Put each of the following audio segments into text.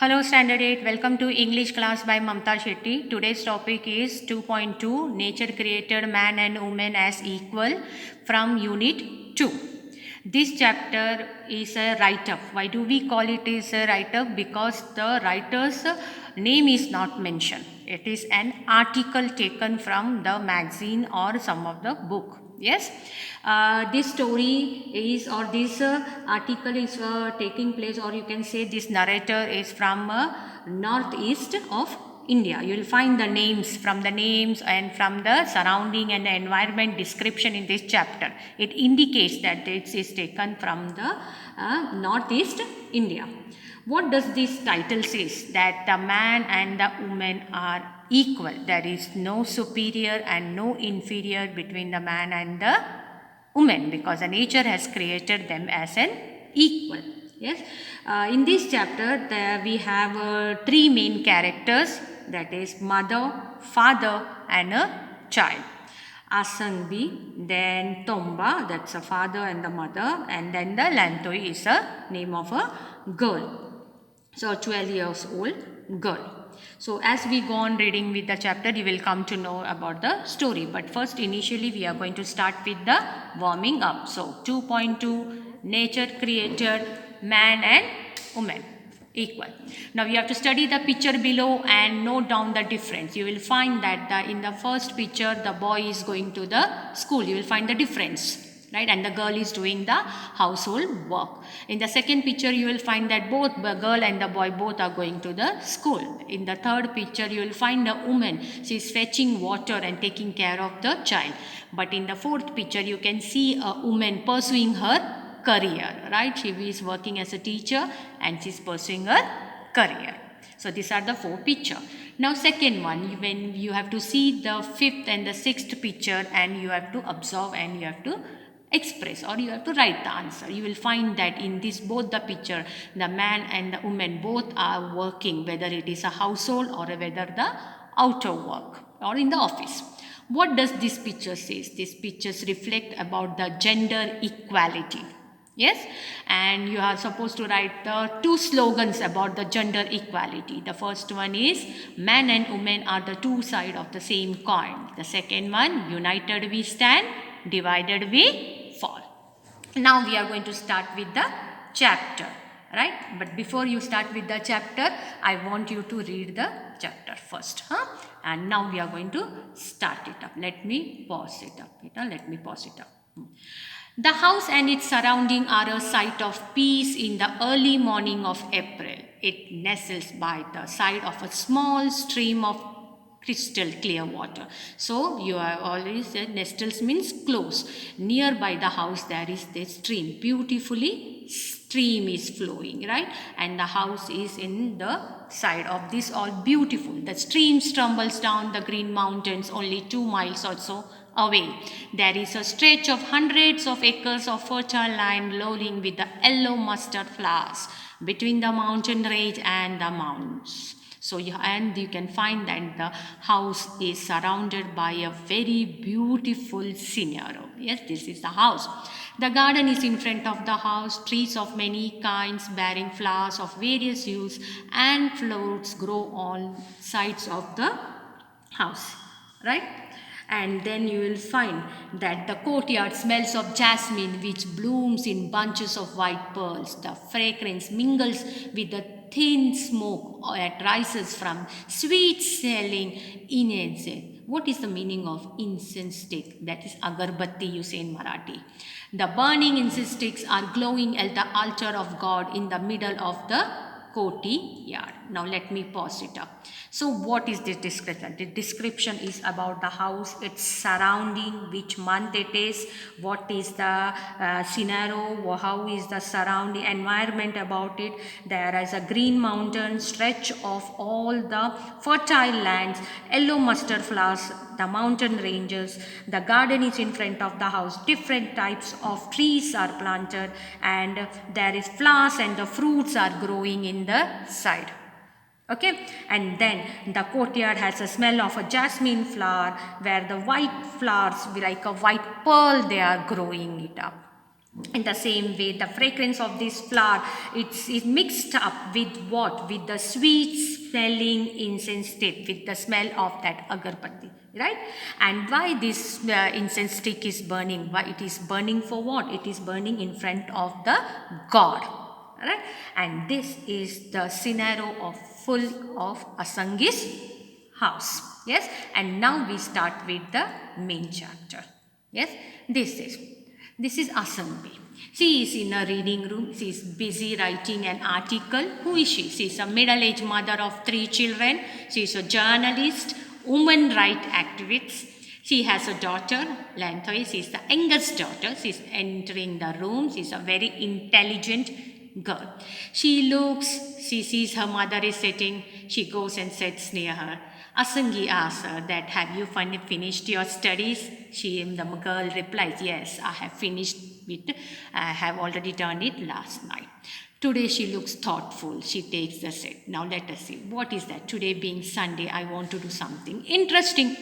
Hello Standard 8, welcome to English class by Mamta Shetty. Today's topic is 2.2 Nature created man and woman as equal from Unit 2. This chapter is a write-up. Why do we call it is a write-up? Because the writer's name is not mentioned. It is an article taken from the magazine or some of the book. Yes, this story is or this article is taking place, or you can say this narrator is from northeast of India. You will find the names from the names and from the surrounding and the environment description in this chapter. It indicates that this is taken from the northeast India. What does this title says? That the man and the woman are equal. There is no superior and no inferior between the man and the woman, because the nature has created them as an equal. Yes. In this chapter we have three main characters, that is mother, father and a child. Asangbi, then Tomba, that's a father and the mother, and then the Lantoi is a name of a girl. So 12 years old girl. So as we go on reading with the chapter, you will come to know about the story. But first, initially we are going to start with the warming up. So 2.2 nature created man and woman equal. Now you have to study the picture below and note down the difference. You will find that in the first picture the boy is going to the school. You will find the difference. Right, and the girl is doing the household work. In the second picture you will find that both the girl and the boy both are going to the school. In the third picture you will find a woman, she is fetching water and taking care of the child. But in the fourth picture you can see a woman pursuing her career, right? She is working as a teacher and she is pursuing her career. So these are the four picture. Now second one, when you have to see the fifth and the sixth picture and you have to observe and you have to express or you have to write the answer. You will find that in this both the picture, the man and the woman both are working, whether it is a household or whether the outer work or in the office. What does this picture says? These pictures reflect about the gender equality. Yes, and you are supposed to write the two slogans about the gender equality. The first one is man and woman are the two sides of the same coin. The second one, united we stand, divided we fall. Now we are going to start with the chapter, right? But before you start with the chapter, I want you to read the chapter first, and now we are going to start it up. Let me pause it up. Let me pause it up. The house and its surrounding are a sight of peace in the early morning of April. It nestles by the side of a small stream of crystal clear water. So you have already said nestles means close. Nearby the house there is this stream. Beautifully stream is flowing, right? And the house is in the side of this all beautiful. The stream stumbles down the green mountains only 2 miles or so away. There is a stretch of hundreds of acres of fertile land glowing with the yellow mustard flowers between the mountain range and the mountains. So you can find that the house is surrounded by a very beautiful scenario. Yes, this is the house. The garden is in front of the house. Trees of many kinds bearing flowers of various hues and fruits grow on sides of the house, right? And then you will find that the courtyard smells of jasmine, which blooms in bunches of white pearls. The fragrance mingles with the thin smoke that rises from sweet smelling incense. What is the meaning of incense stick? That is agarbatti, you say in Marathi. The burning incense sticks are glowing at the altar of God in the middle of the courtyard. Now let me pause it up. So what is this description? The description is about the house, its surrounding, which month it is, what is the scenario, how is the surrounding environment about it. There is a green mountain stretch of all the fertile lands, yellow mustard flowers, the mountain ranges, the garden is in front of the house, different types of trees are planted, and there is flowers and the fruits are growing in the side. Okay, and then the courtyard has a smell of a jasmine flower, where the white flowers like a white pearl, they are growing it up. In the same way, the fragrance of this flower, it's mixed up with what? With the sweet smelling incense stick, with the smell of that agarbatti, right? And why this incense stick is burning? Why it is burning? For what? It is burning in front of the god, right? And this is the scenario of full of Asangi's house. Yes, and now we start with the main chapter. Yes, this is Asangi. She is in a reading room. She is busy writing an article. Who is she? She is a middle-aged mother of 3 children. She is a journalist, woman rights activist. She has a daughter, Lanthoi. She is the youngest daughter. She is entering the room. She is a very intelligent girl. She sees her mother is sitting. She goes and sits near her. Asangi asks her that, have you finished your studies? The girl replies, yes, I have finished it. I have already done it last night. Today she looks thoughtful. She takes the seat. Now let us see. What is that? Today being Sunday, I want to do something interesting.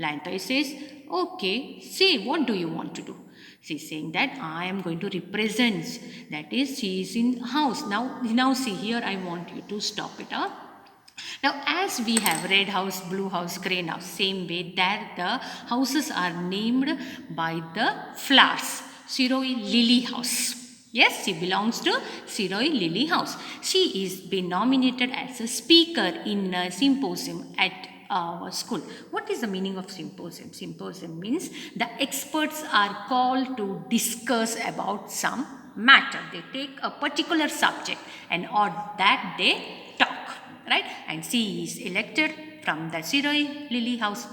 Lanthoi says, okay, say, what do you want to do? She's saying that I am going to represent. That is, she is in house. Now see here, I want you to stop it up. Now, as we have red house, blue house, green house, same way that the houses are named by the flowers. Siroi Lily House. Yes, she belongs to Siroi Lily House. She is been nominated as a speaker in a symposium at our school. What is the meaning of symposium? Symposium means the experts are called to discuss about some matter. They take a particular subject and on that they talk, right? And she is elected from the Siroi Lily House.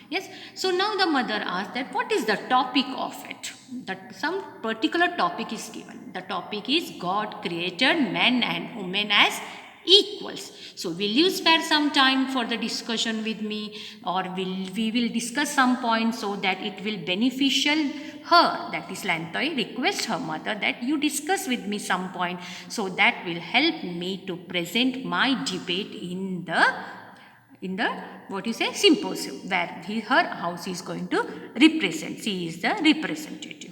Yes. So now the mother asked that what is the topic of it? That some particular topic is given. The topic is God created men and women as equals. So will you spare some time for the discussion with me, or we will discuss some points so that it will beneficial her, that is Lanthoi request her mother that you discuss with me some point so that will help me to present my debate in the what you say symposium where her house is going to represent. She is the representative.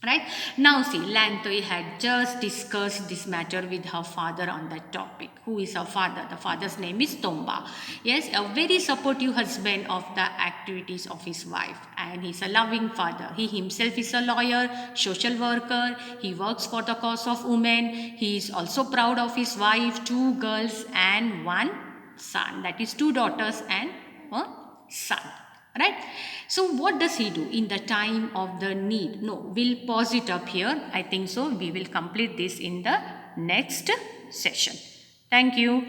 Right now, see, Lanthoi had just discussed this matter with her father on that topic. Who is her father? The father's name is Tomba. Yes, a very supportive husband of the activities of his wife, and he's a loving father. He himself is a lawyer, social worker. He works for the cause of women. He is also proud of his wife, 2 girls and 1 son. That is 2 daughters and 1 son. Right. So what does he do in the time of the need? No, we'll pause it up here. I think so. We will complete this in the next session. Thank you.